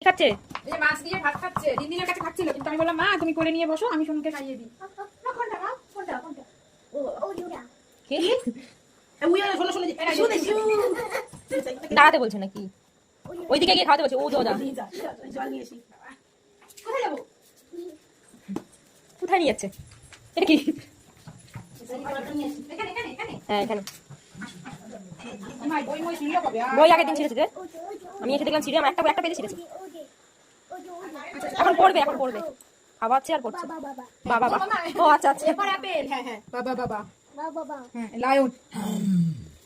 খাচ্ছে? এই যে মাছ দিয়ে ভাত খাচ্ছে। দিদির কাছে খাচ্ছিল, কিন্তু আমি বললাম মা তুমি করে নিয়ে বসো, আমি সোনুকে খাইয়ে দিই। কোনটা মা? কোনটা কোনটা? ও ওইটা। কি? উইয়া শোনো শোনো শুনে দাঁড়াতে বলছে নাকি? ওইদিকে গিয়ে খাওয়াতে বলছে। ও যা জল নিয়ে এসি। কোথায় যাবো? কোথায় নিয়ে যাচ্ছে? এটা কি? এখানে এখানে এখানে। হ্যাঁ এখানে। মাই বই মই ছিল কবে? বই আগের দিন ছিঁড়েছে যে, আমি এসে দেখলাম ছিঁড়ে, আমার একটা পেজে ছিঁড়েছে। এখন পড়বে, এখন পড়বে, খাওয়াচ্ছে আর পড়ছে। বাবা বাবা। ও আচ্ছা আচ্ছা। A for apple. হ্যাঁ হ্যাঁ বাবা বাবা বাবা। হ্যাঁ লায়ন।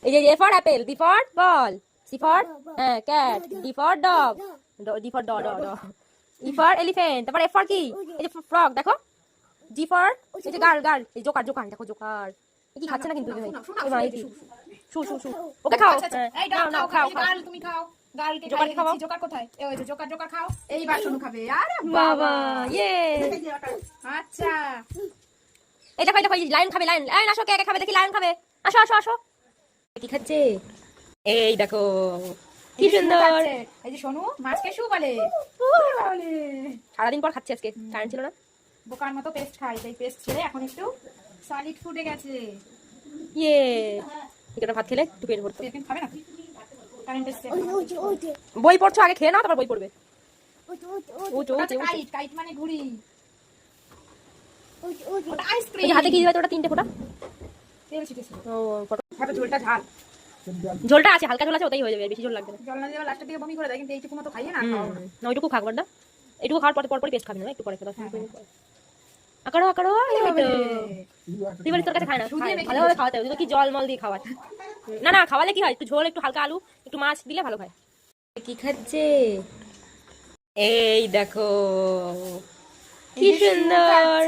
এই যে A for apple, B for ball, C for cat, D for dog, D for ড ড ড, ই ফর এলিফ্যান্ট। তারপর এফ ফর কি? এই যে ফ্রগ দেখো। জি ফর এই যে গার্ল গার্ল, এই জোকার জোকার দেখো জোকার। এই কি খাচ্ছে না কিন্তু এই ভাই। শু শু শু। ওকে খাও। এই নাও দাও নাও খাও খাও খাও। গার্ল তুমি খাও। গার্লকে জোকার খাইয়ে খাও। দিচ্ছি। জোকার কোথায়? এই ওই যে জোকার জোকার খাও। এইবার সোনু খাবে। আরে বাবা ইয়ে। আচ্ছা এটা খাই দেখো, লায়ন খাবে, লায়ন লায়ন আসো, কে কে খাবে দেখি, লায়ন খাবে, আসো আসো আসো। কি খাচ্ছে? এই দেখো কি সুন্দর। এই যে সোনু মাছকে শু বলে। ওরে বাবালে। সারাদিন পর খাচ্ছে আজকে, কারেন্ট ছিল না। বোকার মতো পেস্ট খাই, সেই পেস্ট ছেড়ে এখন একটু সলিড ফুডে গেছে। ইয়ে এটা ভাত খেলে একটু পেট ভরতো। এখন খাবে না কারেন্ট এসছে। বই পড়ছো, আগে খেয়ে নাও তারপর বই পড়বে। কাইট কাইট মানে ঘুড়ি। ওটা আইসক্রিম। এই যে হাতে কি দিবে? ওটা 3টে ফোঁটা তেল ছিটেছিল। ও ফটো। ভাবে ঝোলটা ঝাল। ঝোলটা আছে, হালকা ঝোল আছে, ওটাই হয়ে যাবে, বেশি ঝোল লাগবে না। জল না দিয়ে লাস্টের দিকে বমি করে দেয়, কিন্তু এইটুকু মতো খাইয়ে না খাওয়া না। না ওইটুকু খাক বারটা, এইটুকু খাওয়ার পর পর পেস্ট খাবি না, একটু পরে খেতে আকারো আকারো। তুই বলিস তোর কাছে খায় না, ভালোভাবে খাওয়াতে হবে, কি জল মল দিয়ে খাওয়ার। না না খাওয়ালে কি হয়, একটু ঝোল, একটু হালকা আলু, একটু মাছ দিলে ভালো খায়। কি খাচ্ছে? এই দেখো কি সুন্দর।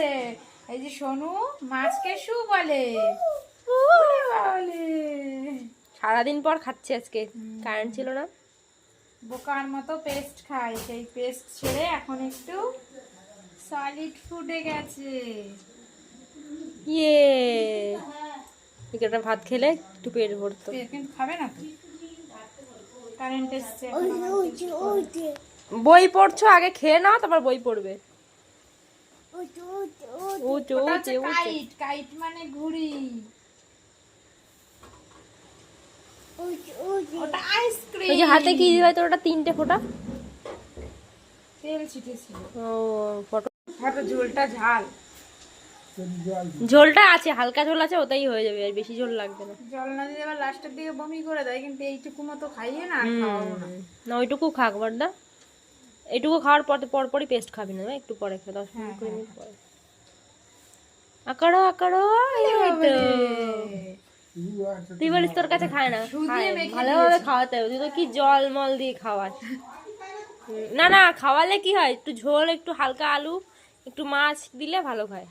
এই যে সোনু মাছকে শু বলে। ওরে বাবালে। সারাদিন পর খাচ্ছে আজকে, কারেন্ট ছিল না। বোকার মতো পেস্ট খাই, সেই পেস্ট ছেড়ে এখন একটু সলিড ফুডে গেছে। ইয়ে একটা ভাত খেলে একটু পেট ভরতো। কিন্তু খাবে না তো, কারেন্ট এসছে। বই পড়ছো, আগে খেয়ে নাও তারপর বই পড়বে। কাইট কাইট মানে ঘুড়ি। ওটা আইসক্রিম। ওই যে হাতে কি দিবে তোর? ওটা 3টে ফোঁটা তেল ছিটেছিল। ও ফটো। ফটো ঝোলটা ঝাল। ঝোলটা আছে, হালকা ঝোল আছে, ওটাই হয়ে যাবে, আর বেশি ঝোল লাগবে না। জল না দিয়ে আবার লাস্টের দিকে বমি করে দেয়, কিন্তু এইটুকু মতো খাইয়ে না খাওয়াবো না। না ওইটুকু খাক বারদা, এইটুকু খাওয়ার পরপরই পেস্ট খাবি না, একটু পরে খা, 10 মিনিট 20 মিনিট পরে। আকারো আকারো। তুই বলিস তোর কাছে খায় না, ভালোভাবে খাওয়াতে হবে, তুই তো কি জল মল দিয়ে খাওয়াস। না না খাওয়ালে কি হয়, একটু ঝোল, একটু হালকা আলু, একটু মাছ দিলে ভালো খায়।